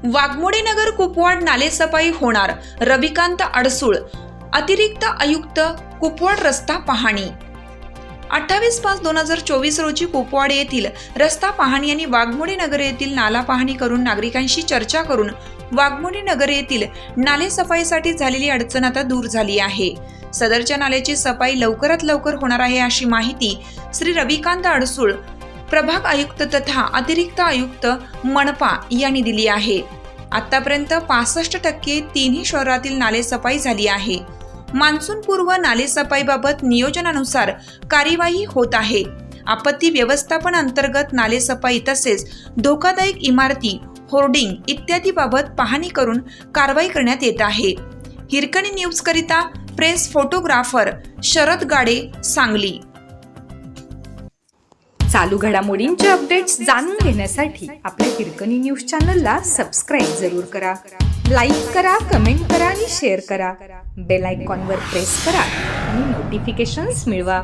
वाघमोडे नगर कुपवाड नालेसफाई होणार, रविकांत अडसूळ अतिरिक्त आयुक्त कुपवाड रस्ता पाहणी। 28/5/2024 रोजी कुपवाड येथील रस्ता पाहणी आणि वाघमोडे नगर येथील नाला पाहणी करून नागरिकांशी चर्चा करून वाघमोडे नगर येथील नाले सफाईसाठी झालेली अडचण आता दूर झाली आहे। सदरच्या नाल्याची सफाई लवकरात लवकर होणार आहे अशी माहिती श्री रविकांत अडसूळ प्रभाग आयुक्त तथा अतिरिक्त आयुक्त मनपा यांनी दिली आहे। आतापर्यंत 65% तिन्ही शहरातील नाले सफाई झाली आहे। मान्सून पूर्व नाले सफाईबाबत नियोजनानुसार कार्यवाही होत आहे। आपत्ती व्यवस्थापन अंतर्गत नाले सफाई तसेच धोकादायक इमारती, होर्डिंग इत्यादी बाबत पाहणी करून कारवाई करण्यात येत आहे। हिरकणी न्यूज करिता प्रेस फोटोग्राफर शरद गाडे, सांगली। चालू घडामोडींचे अपडेट्स जाणून घेण्यासाठी आपल्या हिरकणी न्यूज चॅनलला सबस्क्राईब जरूर करा, लाईक करा, कमेंट करा आणि शेअर करा। बेल आयकॉनवर प्रेस करा आणि नोटिफिकेशन्स मिळवा।